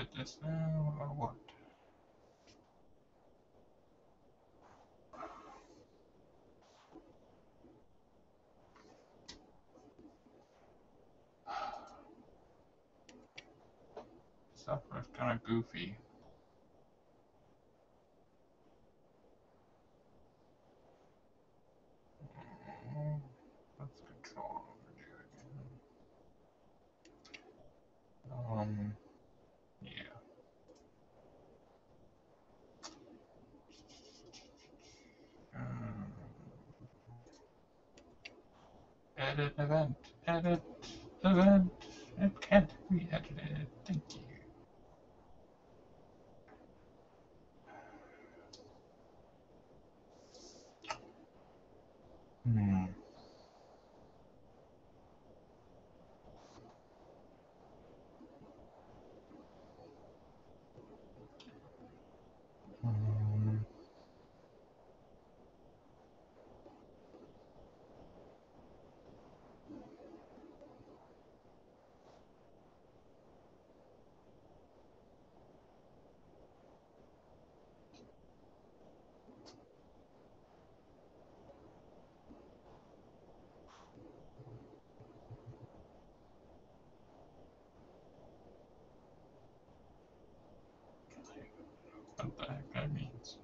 edit this now or what? Stuff was kind of goofy. Let's control overview again. Yeah. Edit event. Edit event. It can't be edited. Thank you. Hmm. What the heck that means?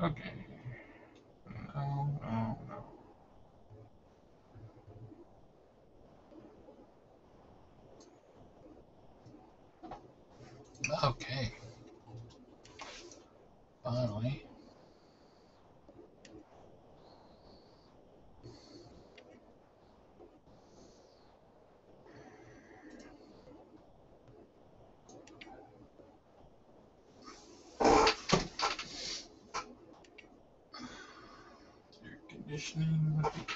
Okay. No. Okay. Finally. Air conditioning would be good.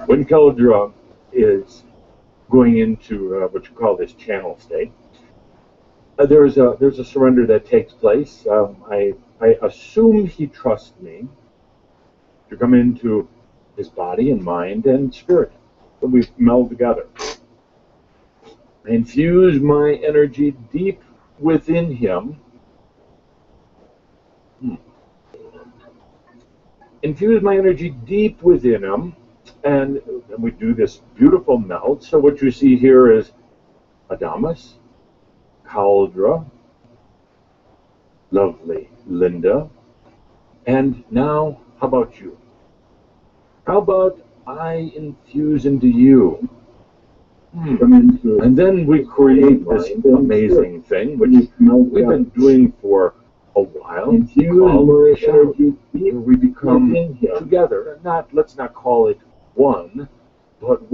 When Cauldre is going into what you call this channel state, there's a surrender that takes place. I assume he trusts me to come into his body and mind and spirit that we meld together. I infuse my energy deep within him. Infuse my energy deep within him, and we do this beautiful melt. So what you see here is Adamus, Cauldre, lovely Linda, and now how about you? How about I infuse into you? And then we create this amazing thing, which we've been doing for a while, called we become together. Let's not call it one, but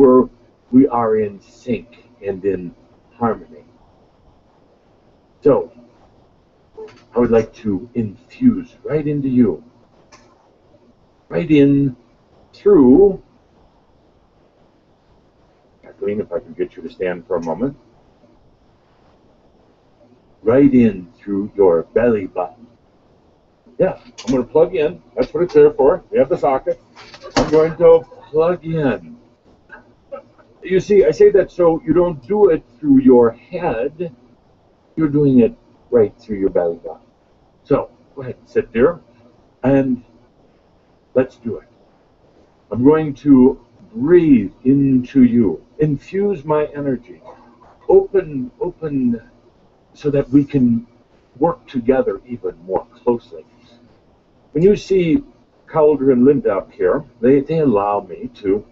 we are in sync and in harmony. So I would like to infuse right into you, right in through screen, if I can get you to stand for a moment. Right in through your belly button. Yeah, I'm going to plug in. That's what it's there for. We have the socket. I'm going to plug in. You see, I say that so you don't do it through your head. You're doing it right through your belly button. So, go ahead and sit there, and let's do it. I'm going to breathe into you, infuse my energy, open, so that we can work together even more closely. When you see Calder and Linda up here, they allow me to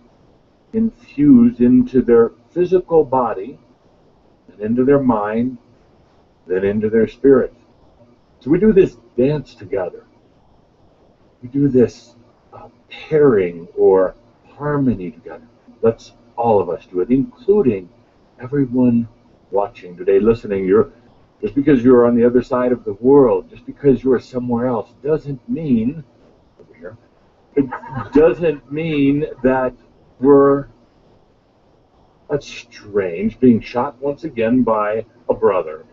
infuse into their physical body, and into their mind, then into their spirit. So we do this dance together. We do this pairing or harmony together. Let's all of us do it, including everyone watching today, listening. Just because you're on the other side of the world, just because you're somewhere else, doesn't mean over here. It doesn't mean that we're. That's strange, being shot once again by a brother.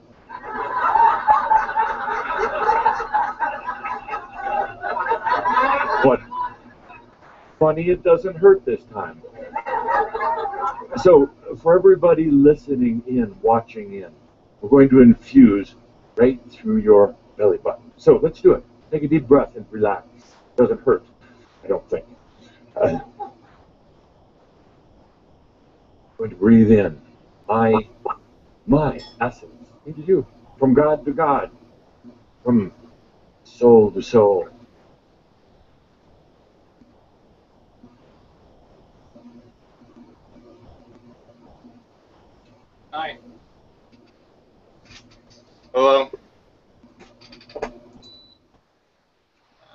But funny, it doesn't hurt this time. So, for everybody listening in, watching in, we're going to infuse right through your belly button. So, let's do it. Take a deep breath and relax. It doesn't hurt, I don't think. I'm going to breathe in my essence into you, from God to God, from soul to soul. Hi. Hello.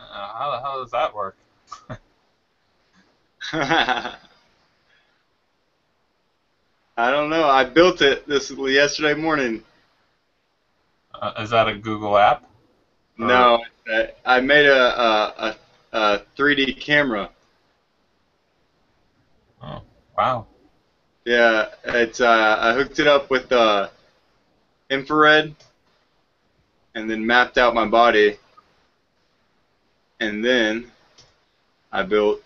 How the hell does that work? I don't know. I built it yesterday morning. Is that a Google app? No, I made a 3D camera. Oh, wow. Yeah, it's I hooked it up with infrared, and then mapped out my body, and then I built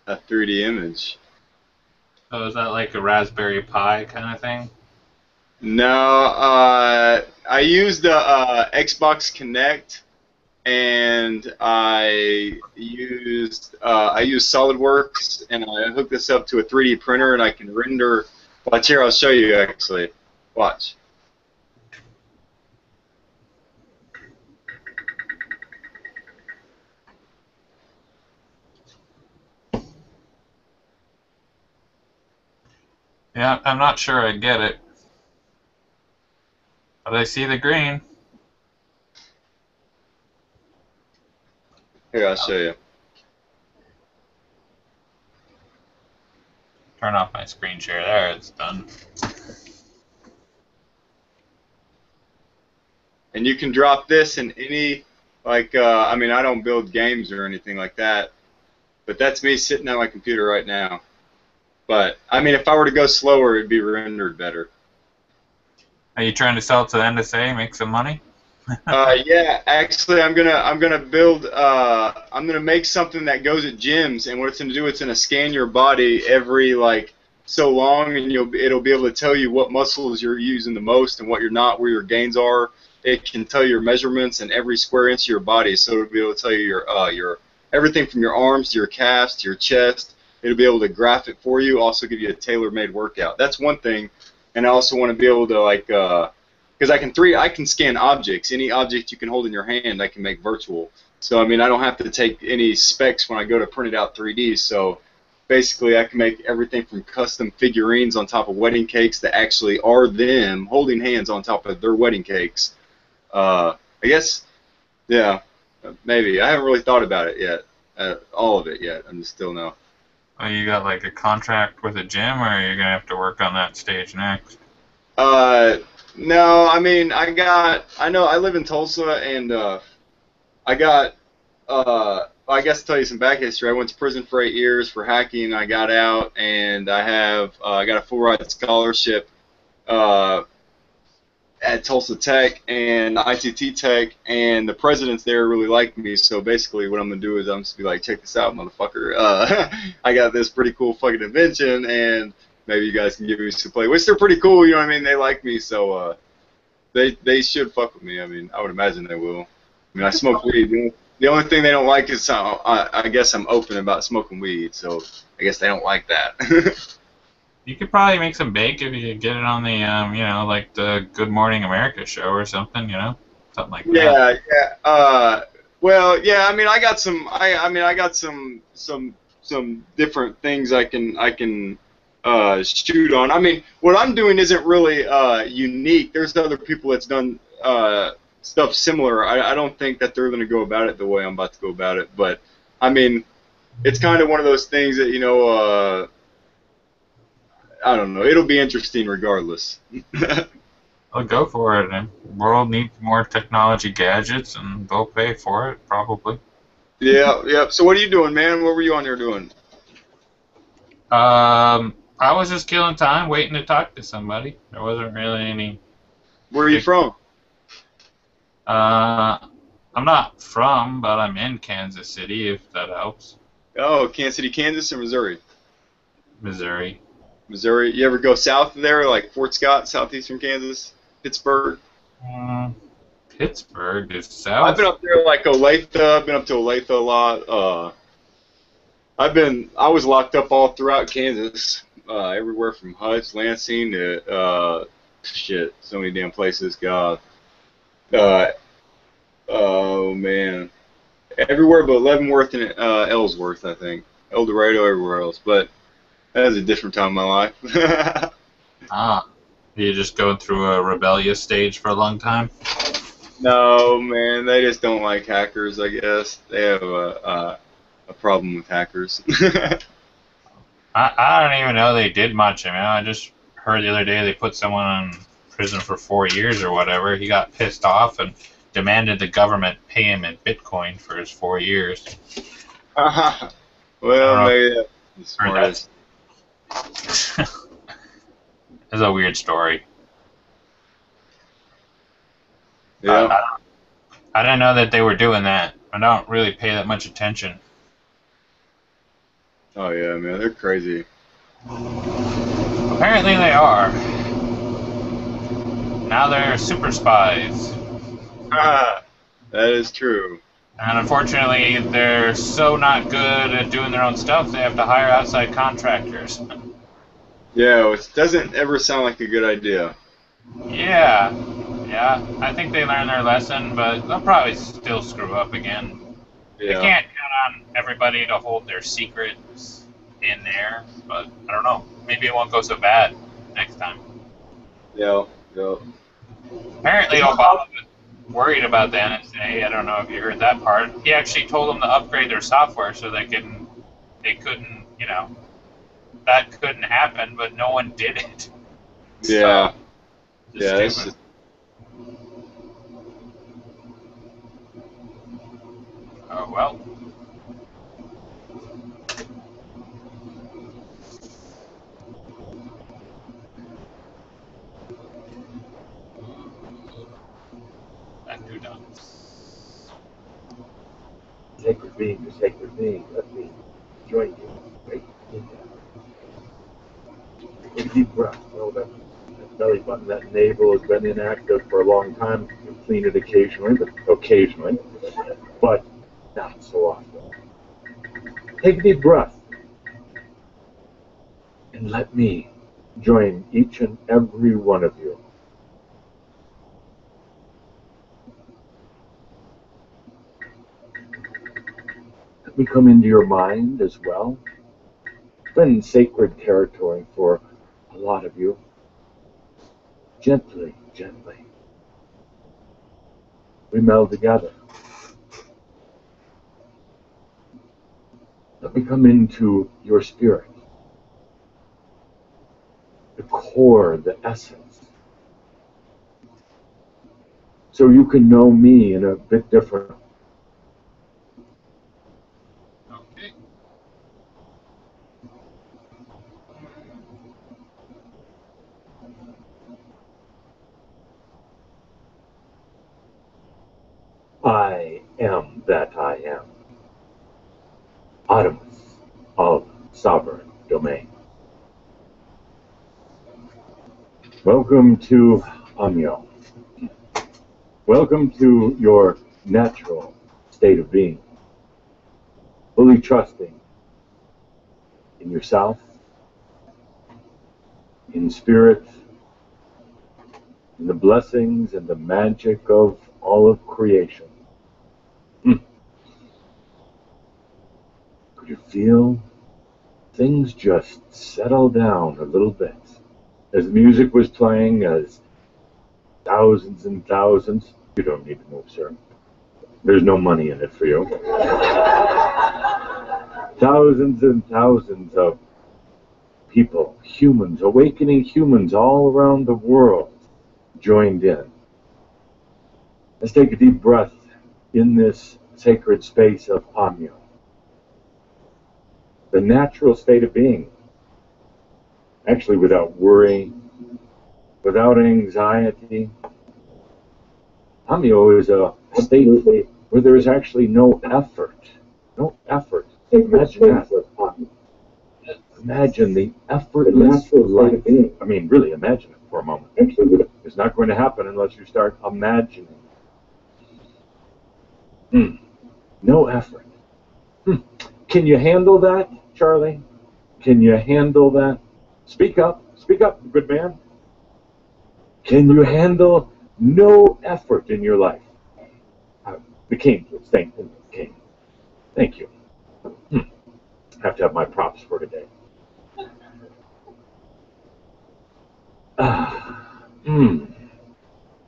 a 3D image. So is that like a Raspberry Pi kind of thing? No, I used the Xbox Kinect, and I used SolidWorks, and I hooked this up to a 3D printer, and I can render. Watch here, I'll show you actually. Watch. Yeah, I'm not sure I get it. But I see the green. Here, I'll show you. Turn off my screen share. There, it's done. And you can drop this in any, like, I mean, I don't build games or anything like that, but that's me sitting at my computer right now. But, I mean, if I were to go slower, it'd be rendered better. Are you trying to sell it to the NSA, make some money? Yeah, actually, I'm gonna build. I'm gonna make something that goes at gyms, and what it's gonna do, it's gonna scan your body every like so long, and it'll be able to tell you what muscles you're using the most and what you're not, where your gains are. It can tell you your measurements in every square inch of your body, so it'll be able to tell you your everything from your arms to your calves to your chest. It'll be able to graph it for you, also give you a tailor-made workout. That's one thing, and I also want to be able to like. Because I can scan objects. Any object you can hold in your hand, I can make virtual. So I mean, I don't have to take any specs when I go to print it out 3D. So basically, I can make everything from custom figurines on top of wedding cakes that actually are them holding hands on top of their wedding cakes. I guess, yeah, maybe. I haven't really thought about it yet, all of it yet. I'm just still no. Oh, you got like a contract with a gym, or you're gonna have to work on that stage next? No, I mean, I know I live in Tulsa, and I got I guess to tell you some back history. I went to prison for 8 years for hacking. I got out, and I got a full ride scholarship uh, at Tulsa Tech and ITT Tech, and the presidents there really liked me. So basically, what I'm gonna do is I'm just be like, check this out, motherfucker. I got this pretty cool fucking invention, and maybe you guys can give me some play. Which they're pretty cool, you know what I mean? They like me, so they should fuck with me. I mean, I would imagine they will. I mean, I smoke weed. The only thing they don't like is I guess I'm open about smoking weed, so I guess they don't like that. You could probably make some bank if you could get it on the, you know, like the Good Morning America show or something, you know, something like that. Yeah, yeah. Well, yeah. I mean, I got some. I got some different things I can shoot on. I mean, what I'm doing isn't really unique. There's other people that's done stuff similar. I don't think that they're going to go about it the way I'm about to go about it. But I mean, it's kind of one of those things that I don't know. It'll be interesting regardless. I'll go for it. The world needs more technology gadgets, and they'll pay for it, probably. Yeah, yeah. So what are you doing, man? What were you on there doing? I was just killing time, waiting to talk to somebody. There wasn't really any. Where are you from? I'm not from, but I'm in Kansas City, if that helps. Oh, Kansas City, Kansas, or Missouri? Missouri. Missouri. You ever go south of there, like Fort Scott, southeastern Kansas, Pittsburgh? Pittsburgh is south. I've been up there, like Olathe. I've been up to Olathe a lot. I was locked up all throughout Kansas, everywhere from Hutch, Lansing to shit, so many damn places. God. Oh man, everywhere but Leavenworth and Ellsworth, I think. El Dorado, everywhere else, but that was a different time in my life. You just going through a rebellious stage for a long time? No, man, they just don't like hackers, I guess. They have a problem with hackers. I don't even know they did much. I mean, I just heard the other day they put someone in prison for 4 years or whatever. He got pissed off and demanded the government pay him in Bitcoin for his 4 years. Well, maybe that's the smartest. It's a weird story. Yeah. I didn't know that they were doing that. I don't really pay that much attention. Oh yeah, man, they're crazy. Apparently they are. Now they're super spies. That is true. And unfortunately, they're so not good at doing their own stuff, they have to hire outside contractors. Yeah, which doesn't ever sound like a good idea. Yeah. I think they learned their lesson, but they'll probably still screw up again. Yeah. They can't count on everybody to hold their secrets in there, but I don't know. Maybe it won't go so bad next time. Yeah. Apparently, Obama was worried about the NSA. I don't know if you heard that part. He actually told them to upgrade their software so they couldn't, that couldn't happen, but no one did it. Yeah. So, Yeah. It's just, oh, well. Back to done. Sacred being, let me join you. Right? Take a deep breath. Well, that belly button, that navel has been inactive for a long time. You clean it occasionally, but not so often. Take a deep breath and let me join each and every one of you. Let me come into your mind as well. It's been sacred territory for a lot of you. Gently. We meld together. Let me come into your spirit. The core, the essence. So you can know me in a bit different. I am that I am. Audimus of sovereign domain. Welcome to Amyo. Welcome to your natural state of being. Fully trusting in yourself, in spirit, in the blessings and the magic of all of creation. Could you feel things just settle down a little bit as the music was playing, as thousands and thousands, you don't need to move, sir. There's no money in it for you. Thousands and thousands of people, humans, awakening humans all around the world joined in. Let's take a deep breath in this sacred space of Amyo. The natural state of being, actually without worry, without anxiety. Amyo is a state where there is actually no effort. No effort. Imagine that. Imagine the effortless life. I mean, really imagine it for a moment. It's not going to happen unless you start imagining. No effort. Can you handle that, Charlie? Can you handle that? Speak up, good man. Can you handle no effort in your life? The king, please. Thank you, king. Thank you. I have to have my props for today.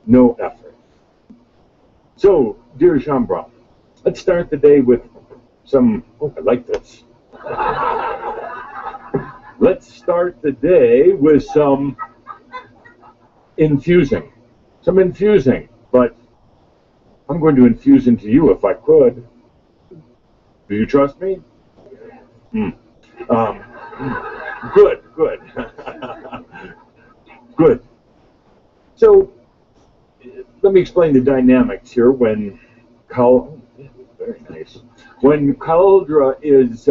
No effort. So, dear Shambhala, let's start the day with some, I like this. Let's start the day with some infusing. But I'm going to infuse into you if I could. Do you trust me? Good. Good. So, let me explain the dynamics here when very nice. When Cauldre is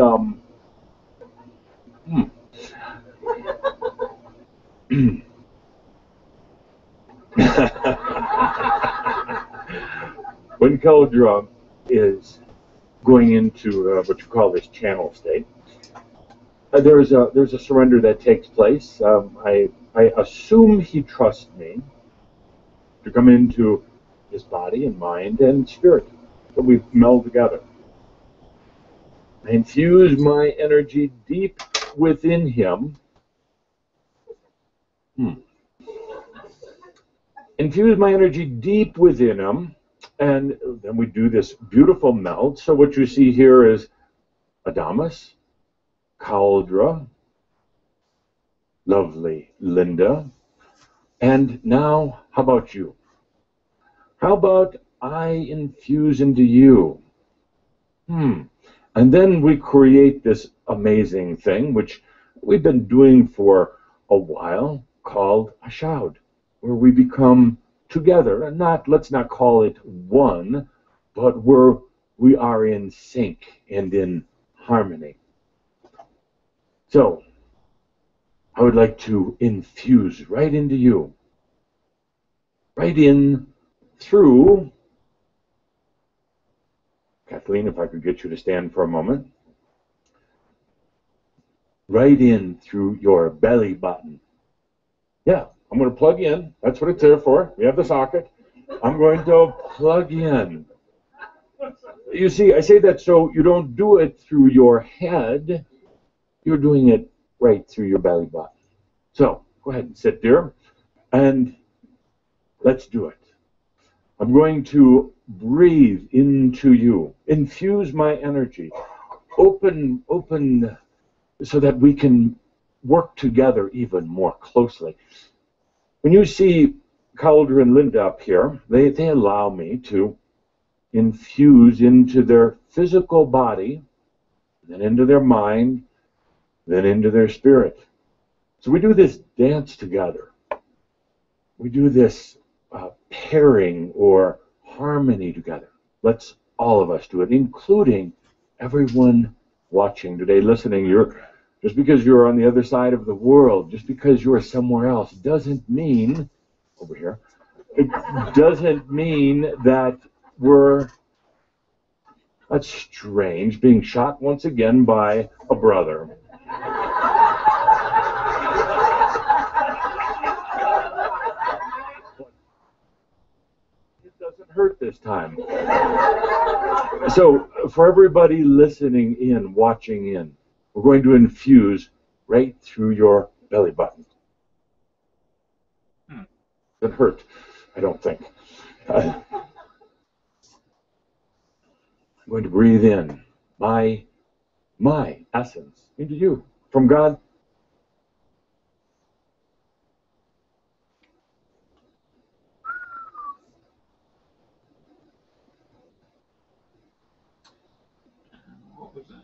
when Cauldre is going into what you call this channel state, there's a surrender that takes place. I assume he trusts me to come into his body and mind and spirit that we meld together. I infuse my energy deep within him. Infuse my energy deep within him, and then we do this beautiful melt. So what you see here is Adamus, Cauldre, lovely Linda, and now, how about you? How about I infuse into you? And then we create this amazing thing, which we've been doing for a while, called a Ashaud, where we become together, and let's not call it one, but we are in sync and in harmony. So, I would like to infuse right into you, right in through, Kathleen, if I could get you to stand for a moment, right in through your belly button. Yeah, I'm going to plug in. That's what it's there for. We have the socket. I'm going to plug in. You see, I say that so you don't do it through your head. You're doing it right through your belly button. So, go ahead and sit there, and let's do it. I'm going to breathe into you, infuse my energy, open so that we can work together even more closely. When you see Cauldre and Linda up here, they allow me to infuse into their physical body, then into their mind, then into their spirit. So we do this dance together. We do this pairing or harmony together. Let's all of us do it, including everyone watching today, listening. Just because you're on the other side of the world, just because you're somewhere else, doesn't mean over here. It doesn't mean that we're, that's strange, being shot once again by a brother. It doesn't hurt this time. So, for everybody listening in, watching in, we're going to infuse right through your belly button. It hurt, I don't think. I'm going to breathe in my essence into you from God. What was that?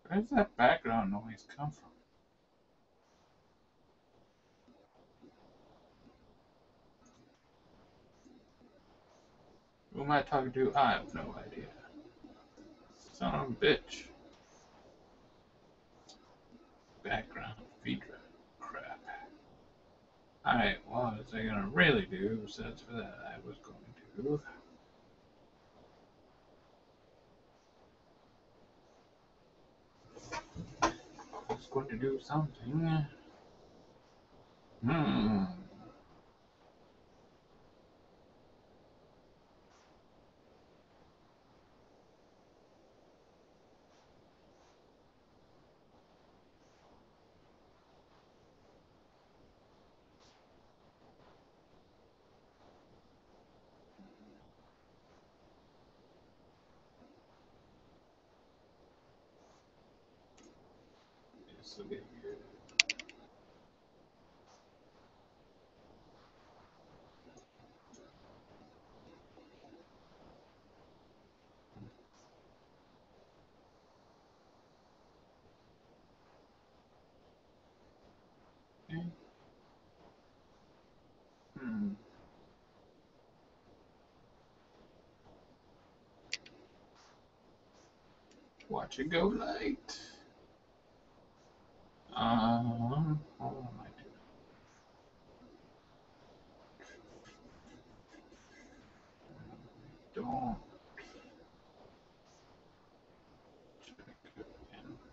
Where does that background noise come from? Who am I talking to? I have no idea. Son of a bitch. Background feedback. Crap. Alright, what was I gonna really do besides for that? I was going to. I was going to do something. This will get weird. Okay. Watch it go light. What am I doing? Don't check again.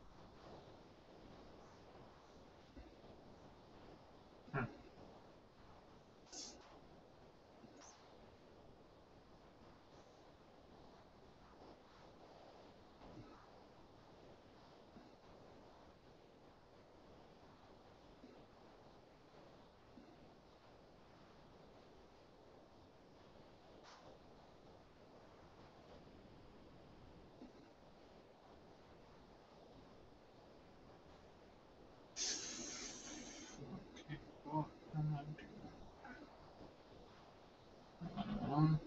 Okay, what am I doing?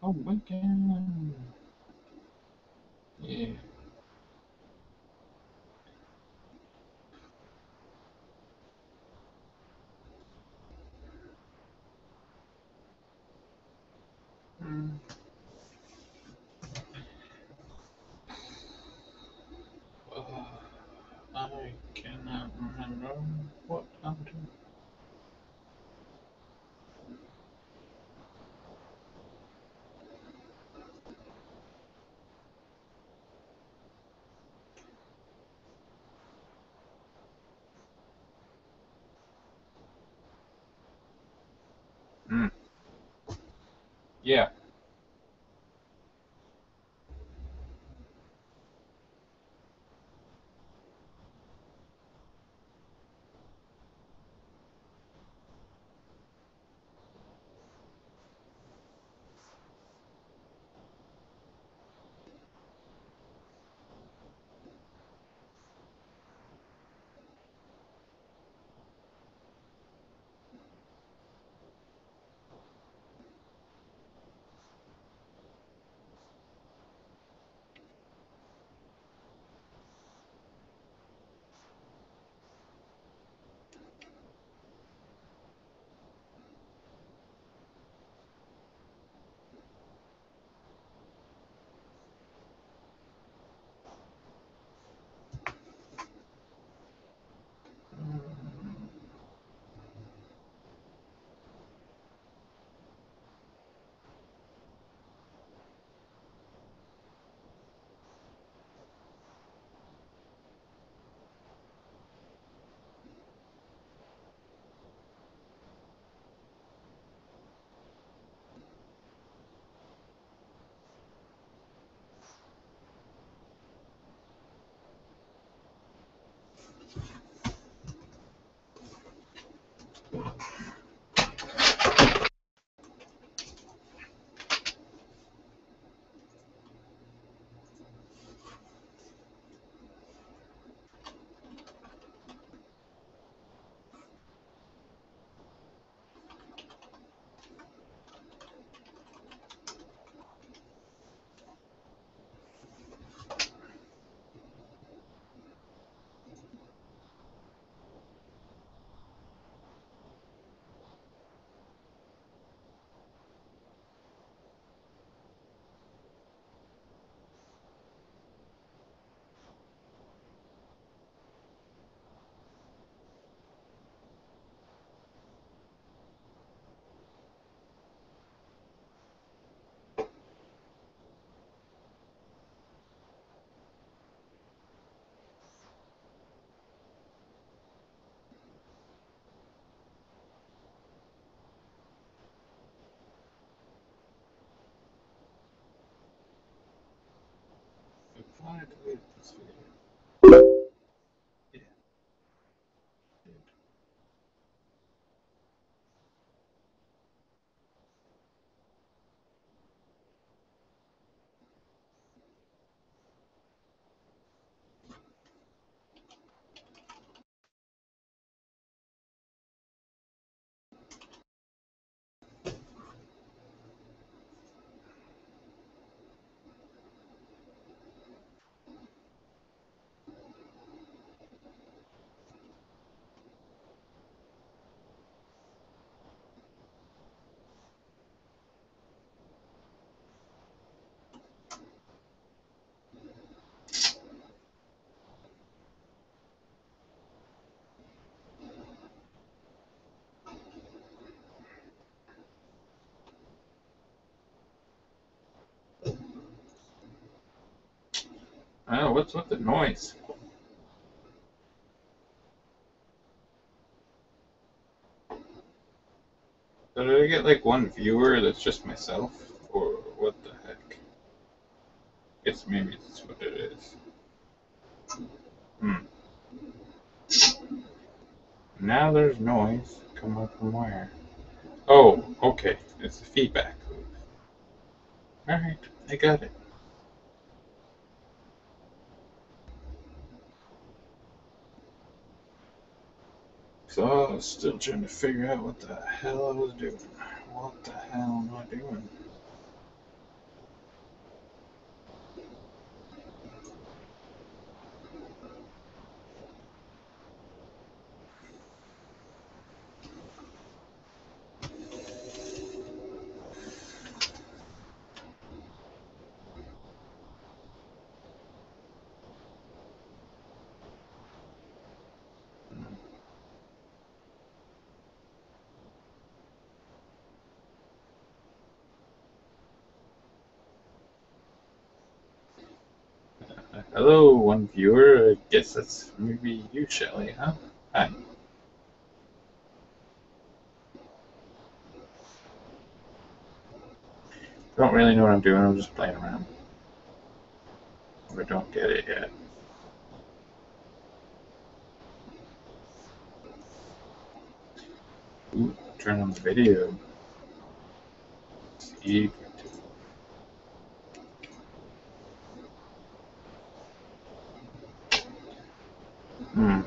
Oh, weekend. Yeah. What happened to Yeah. Why did I delete this video? Yeah. Oh, what's with the noise? Did I get like one viewer that's just myself? Or what the heck? Guess maybe that's what it is. Hmm. Now there's noise coming from where? Oh, okay. It's the feedback loop. Alright, I got it. So I was still trying to figure out what the hell I was doing. What the hell am I doing? Hello, one viewer. I guess that's maybe you, Shelly, huh? Hi. Don't really know what I'm doing. I'm just playing around. Or don't get it yet. Ooh, turn on the video. See. Hmm.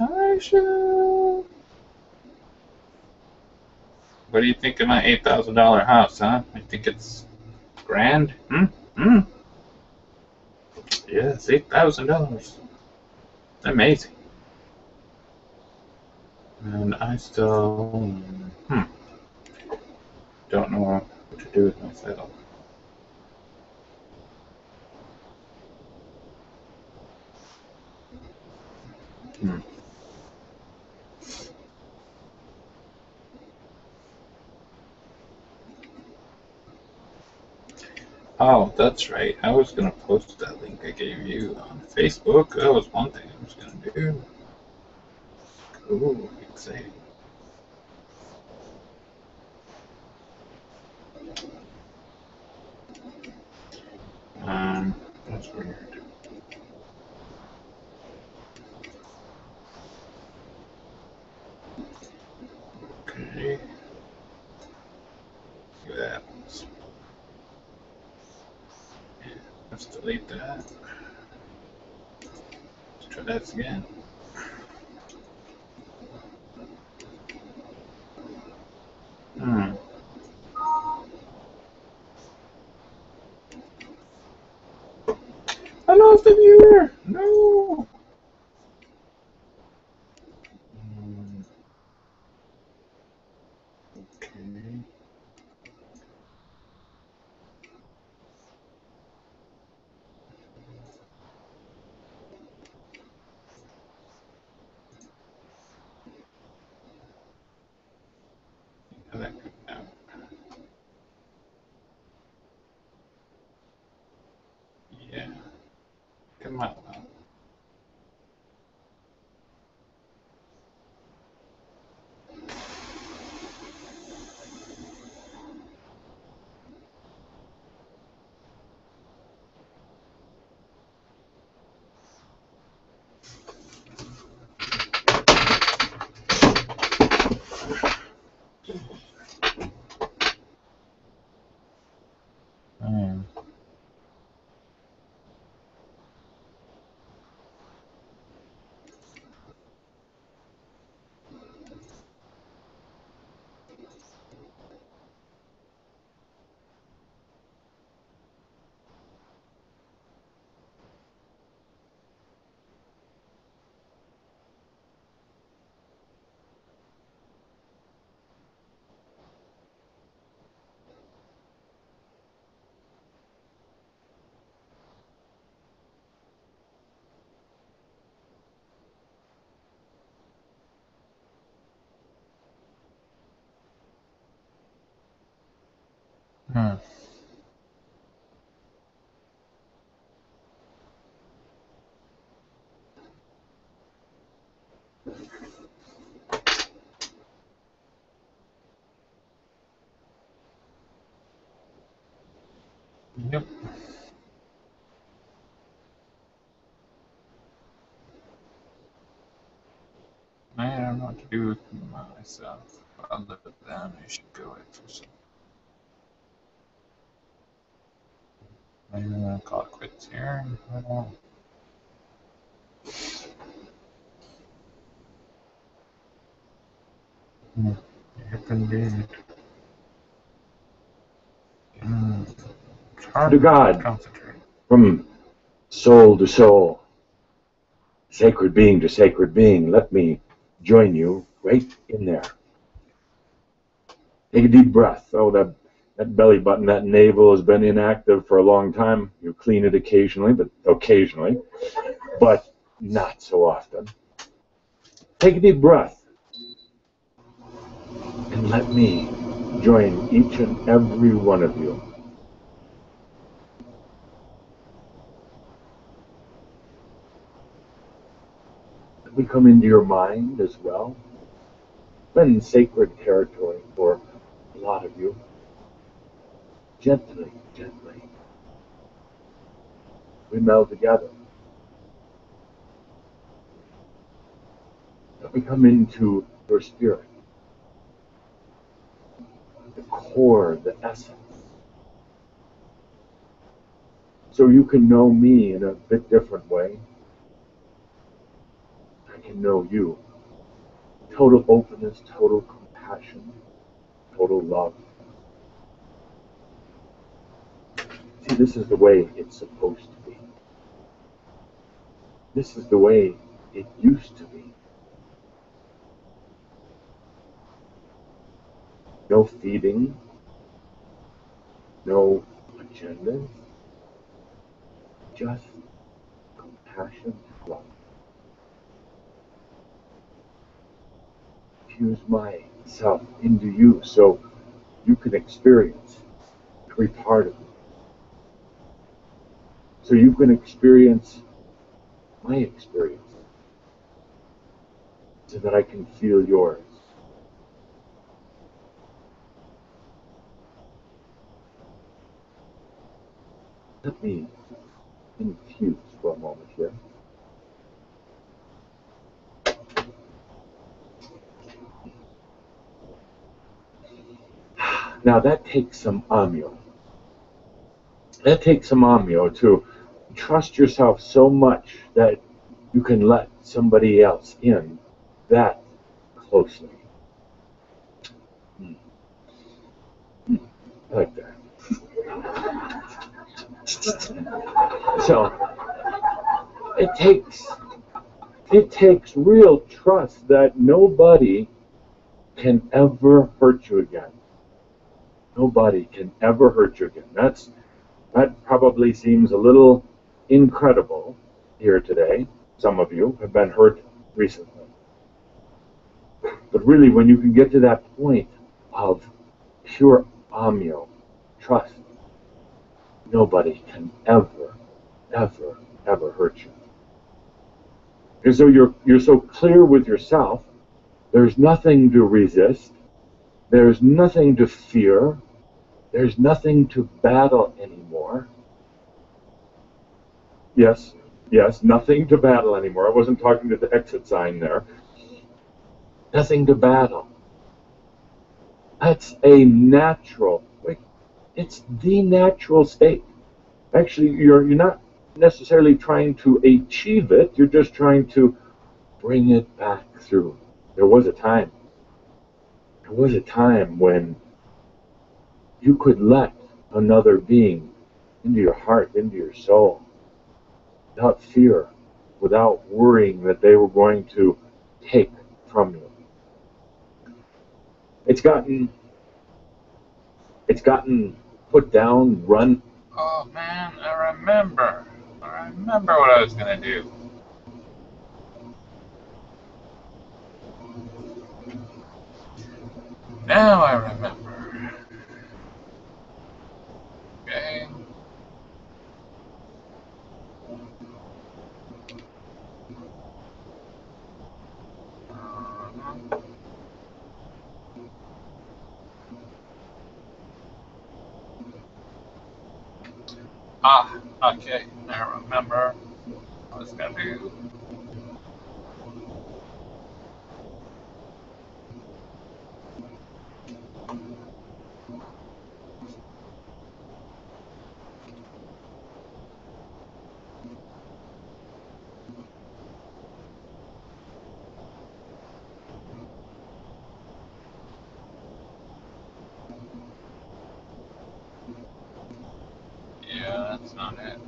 Hi, Shell. What do you think of my $8,000 house, huh? I think it's grand. Hmm. Yes, $8,000. Amazing. And I still don't know what to do with myself. Oh, that's right. I was gonna post that link I gave you on Facebook. That was one thing I was gonna do. Cool, exciting. That's weird. Okay. See what happens. Let's delete that. Let's try that again. I lost the viewer! No! Okay. How that come out? Yeah. Come on. Yep. I don't know what to do with myself. Other than I should go exercise. I'm gonna call it quits here. Yep, indeed. It's hard To God, concentrate. from soul to soul, sacred being to sacred being, let me join you right in there. Take a deep breath. Oh, that belly button, that navel has been inactive for a long time. You clean it occasionally, but not so often. Take a deep breath. And let me join each and every one of you. Let me come into your mind as well. Been sacred territory for a lot of you. Gently, gently. We meld together. Let me come into your spirit. The core, the essence. So you can know me in a bit different way. I can know you. Total openness, total compassion, total love. See, this is the way it's supposed to be. This is the way it used to be. No feeding, no agendas, just compassion, love. Fuse myself into you so you can experience every part of it. So you can experience my experience. So that I can feel yours. Let me infuse for a moment here. Now that takes some amyo. That takes some amyo to trust yourself so much that you can let somebody else in that closely. I like that. So it takes real trust that nobody can ever hurt you again. Nobody can ever hurt you again. That probably seems a little incredible here today. Some of you have been hurt recently. But really, when you can get to that point of pure amyo, trust, nobody can ever, ever, ever hurt you. And so you're so clear with yourself, there's nothing to resist, there's nothing to fear, there's nothing to battle anymore. Yes, nothing to battle anymore. I wasn't talking to the exit sign there. Nothing to battle. That's a natural, it's the natural state. Actually, you're not necessarily trying to achieve it, you're just trying to bring it back through. There was a time when you could let another being into your heart, into your soul, without fear, without worrying that they were going to take from you. It's gotten put down, run. Oh man, I remember what I was gonna do. Now I remember. Okay. Okay. I remember what I was gonna do. Yeah, that's not it.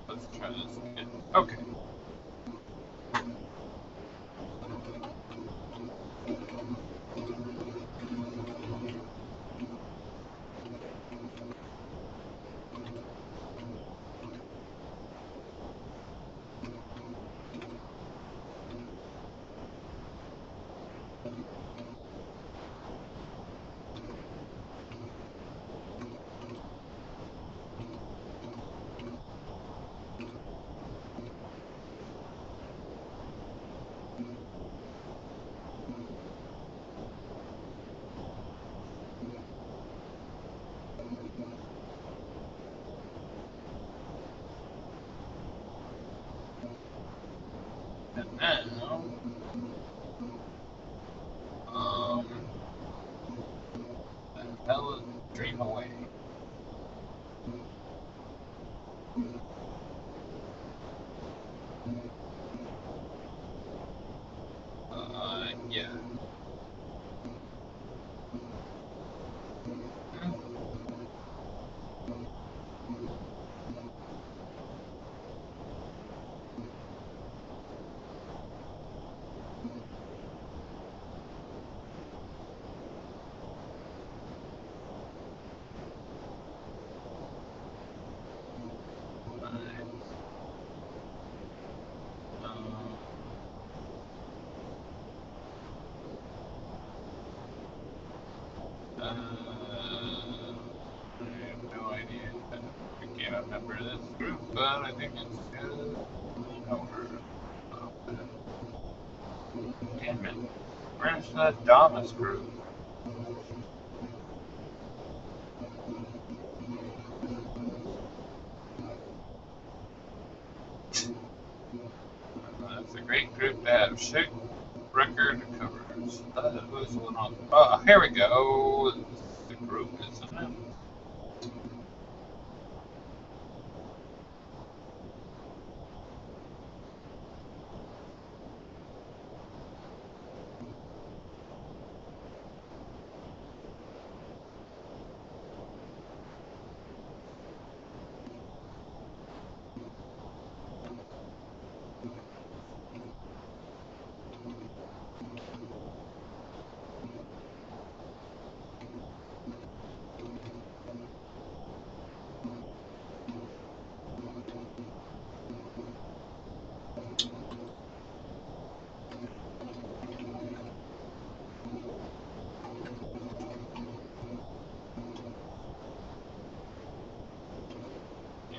Let's try this again. Okay. And now, Bella dream away. Yeah. I have no idea. I can't remember this group, but I think it's over. Damn it. Where's the Damas group? That's a great group to have. Shake record covers. Who's one on? Oh, here we go. The group, isn't it?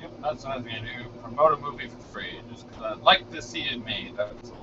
Yep, that's what I was gonna do. Promote a movie for free, just because I'd like to see it made. That's all.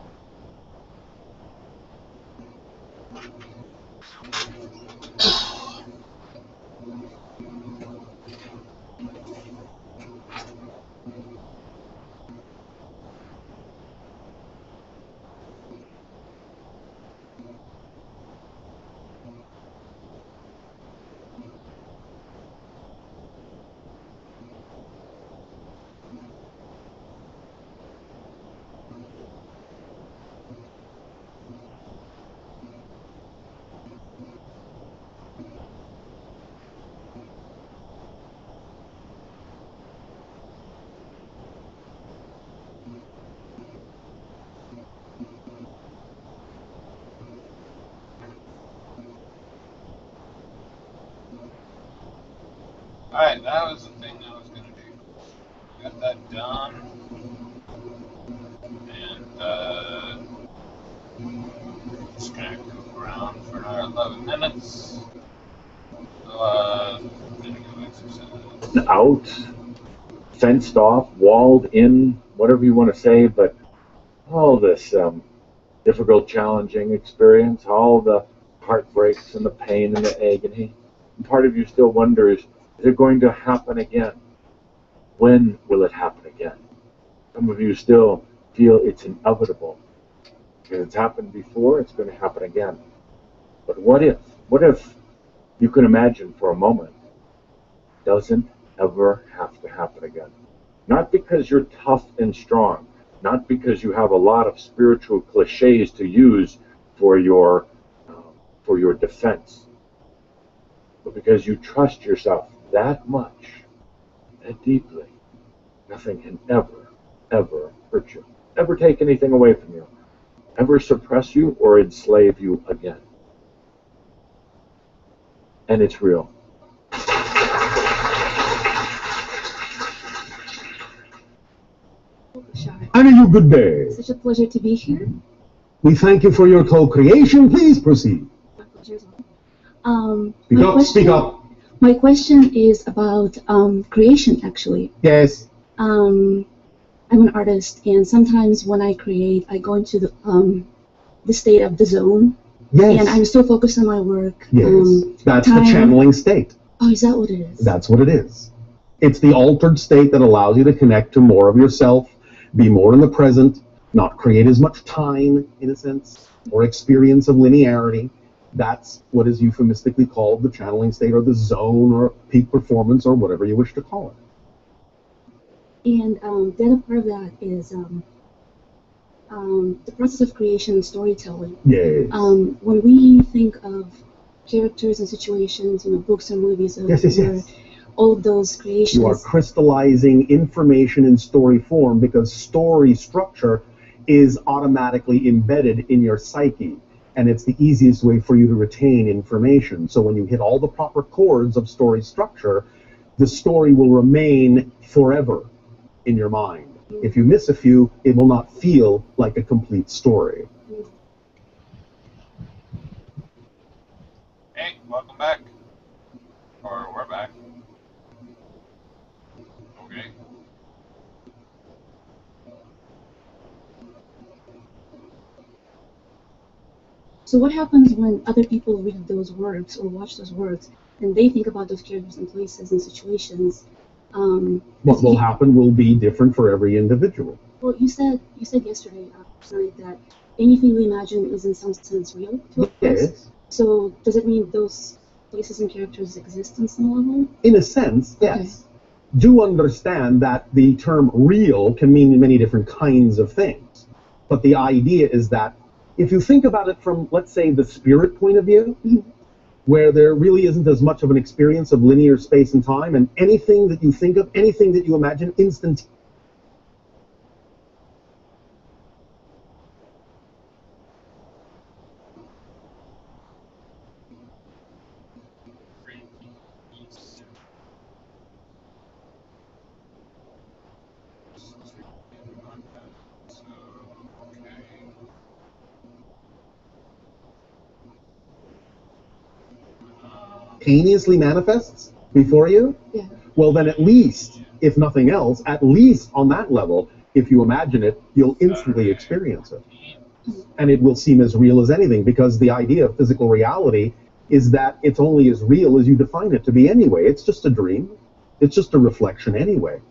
Alright, that was the thing I was gonna do. Got that done. And, just gonna go around for another 11 minutes. So, gonna go exercise. Out, fenced off, walled in, whatever you want to say, but all this difficult, challenging experience, all the heartbreaks and the pain and the agony. And part of you still wonders, is it going to happen again? When will it happen again? Some of you still feel it's inevitable. Because it's happened before, it's going to happen again. But what if? What if you can imagine for a moment, it doesn't ever have to happen again? Not because you're tough and strong, not because you have a lot of spiritual cliches to use for your for your defense, but because you trust yourself that much, that deeply. Nothing can ever, ever hurt you, ever take anything away from you, ever suppress you or enslave you again. And it's real. How are you? Good day. Such a pleasure to be here. We thank you for your co-creation. Please proceed. My pleasure as well. Speak up. My question is about creation, actually. Yes. I'm an artist, and sometimes when I create, I go into the state of the zone. Yes. And I'm so focused on my work. Yes. That's the channeling state. Oh, is that what it is? That's what it is. It's the altered state that allows you to connect to more of yourself, be more in the present, not create as much time, in a sense, or experience of linearity. That's what is euphemistically called the channeling state, or the zone, or peak performance, or whatever you wish to call it. And the other part of that is the process of creation and storytelling. Yes. When we think of characters and situations, books and movies, Yes. all of those creations. You are crystallizing information in story form because story structure is automatically embedded in your psyche, and it's the easiest way for you to retain information. So when you hit all the proper chords of story structure, the story will remain forever in your mind. If you miss a few, it will not feel like a complete story. Hey, welcome back. Or we're back. Okay. So what happens when other people read those works or watch those works and they think about those characters and places and situations? What will happen will be different for every individual. Well, you said yesterday that anything we imagine is in some sense real to us. Yes. So does it mean those places and characters exist on some level? In a sense, yes. Okay. Do understand that the term real can mean many different kinds of things. But the idea is that if you think about it from, let's say, the spirit point of view, where there really isn't as much of an experience of linear space and time, and anything that you think of, anything that you imagine, instant. Instantaneously manifests before you? Yeah. Well, then at least, if nothing else, at least on that level, if you imagine it, you'll instantly experience it. And it will seem as real as anything, because the idea of physical reality is that it's only as real as you define it to be anyway. It's just a dream. It's just a reflection anyway.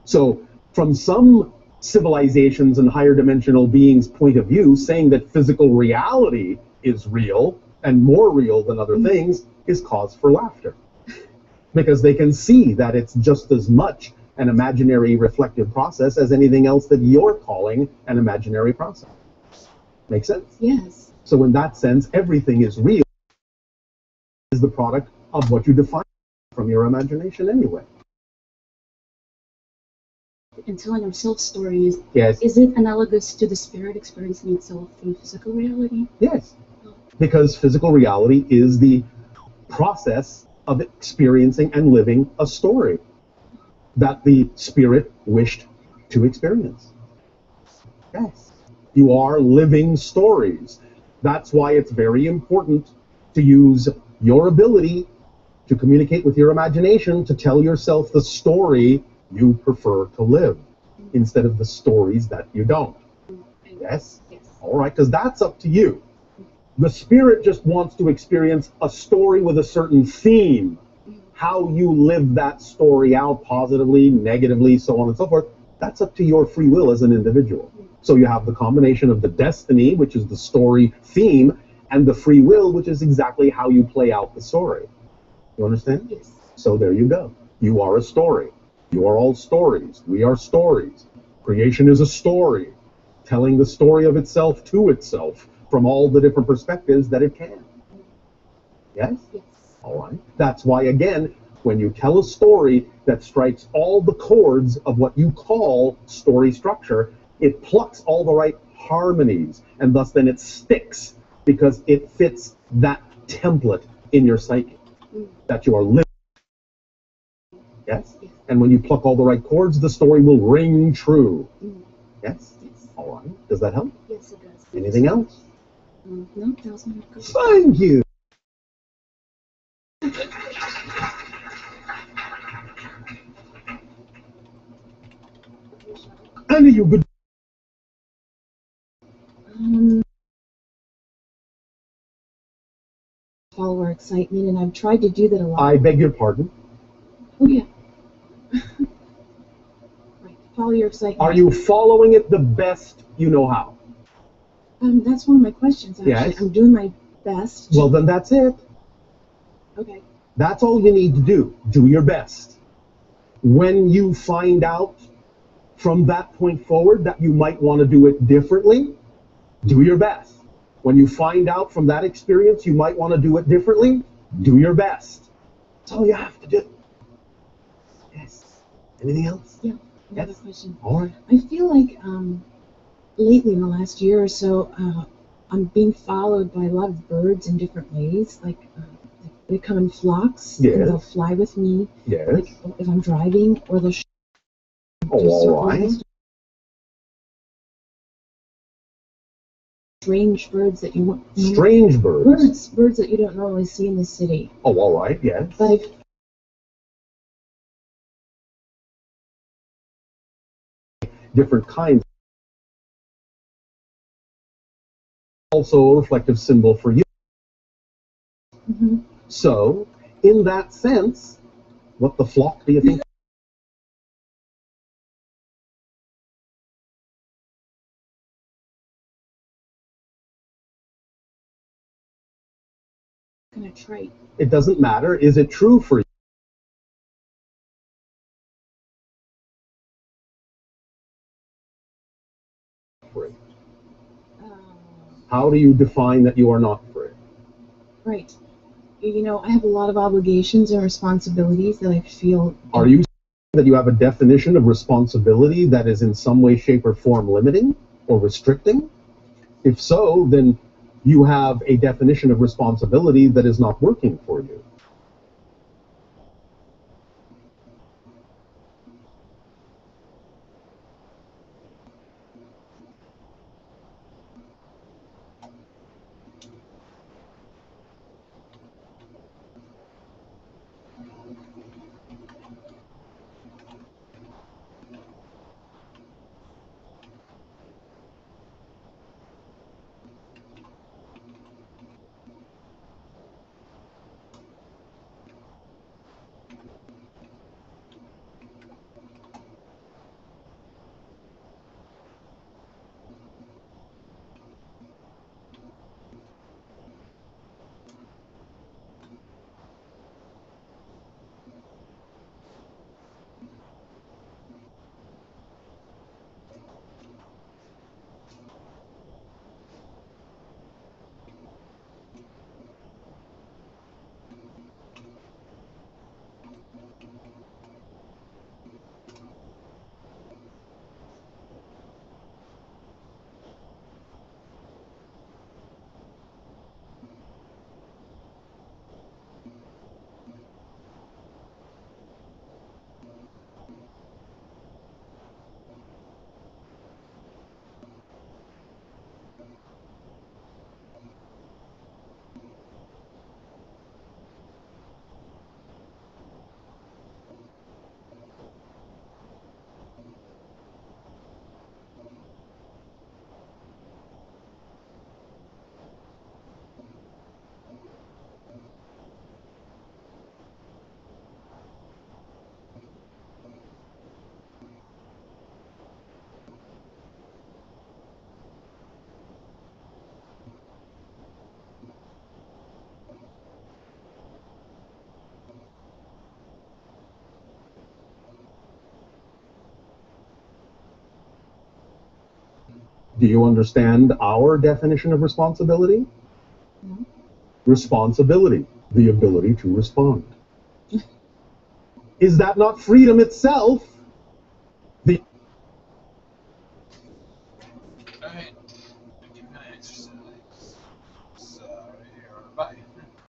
So from some civilizations and higher dimensional beings' point of view, saying that physical reality is real and more real than other things is cause for laughter, because they can see that it's just as much an imaginary reflective process as anything else that you're calling an imaginary process. Make sense? Yes. So in that sense, everything is real, is the product of what you define from your imagination anyway. And telling ourselves stories, Yes. is it analogous to the spirit experiencing itself through physical reality? Yes. Because physical reality is the process of experiencing and living a story that the spirit wished to experience. Yes. You are living stories. That's why it's very important to use your ability to communicate with your imagination to tell yourself the story you prefer to live instead of the stories that you don't. Yes? Yes. All right, because that's up to you. The spirit just wants to experience a story with a certain theme. How you live that story out positively, negatively, so on and so forth, that's up to your free will as an individual. So you have the combination of the destiny, which is the story theme, and the free will, which is exactly how you play out the story. You understand? Yes. So there you go. You are a story. You are all stories. We are stories. Creation is a story, telling the story of itself to itself from all the different perspectives that it can. Yes? Yes. All right. That's why, again, when you tell a story that strikes all the chords of what you call story structure, it plucks all the right harmonies, and thus then it sticks because it fits that template in your psyche that you are living. Yes? Yes. And when you pluck all the right chords, the story will ring true. Yes? Yes. All right. Does that help? Yes, it does. Anything else? No, that was my question. Thank you. Any you good. Follower excitement, and I've tried to do that a lot. I beg your pardon. Oh yeah. Right. Follow your excitement. Are you following it the best you know how? That's one of my questions, actually. Yes. I'm doing my best. Well, then that's it. Okay. That's all you need to do. Do your best. When you find out from that point forward that you might want to do it differently, do your best. When you find out from that experience you might want to do it differently, do your best. That's all you have to do. Yes. Anything else? Yeah. Another Yes. question. All right. I feel like lately in the last year or so, I'm being followed by a lot of birds in different ways. Like they come in flocks Yes. and they'll fly with me. Yes. Like if I'm driving, or they'll Oh, do all right. circles. Strange birds that you won't. Strange birds. Birds that you don't normally see in the city. Oh, all right. Yes. But I've Different kinds. Also a reflective symbol for you. So, in that sense, what the flock do you think? gonna try. It doesn't matter. Is it true for you? Free. How do you define that you are not free? Right. You know, I have a lot of obligations and responsibilities that I feel. Are you saying that you have a definition of responsibility that is in some way, shape, or form limiting or restricting? If so, then you have a definition of responsibility that is not working for you. Do you understand our definition of responsibility? No. Responsibility. the ability to respond. Is that not freedom itself?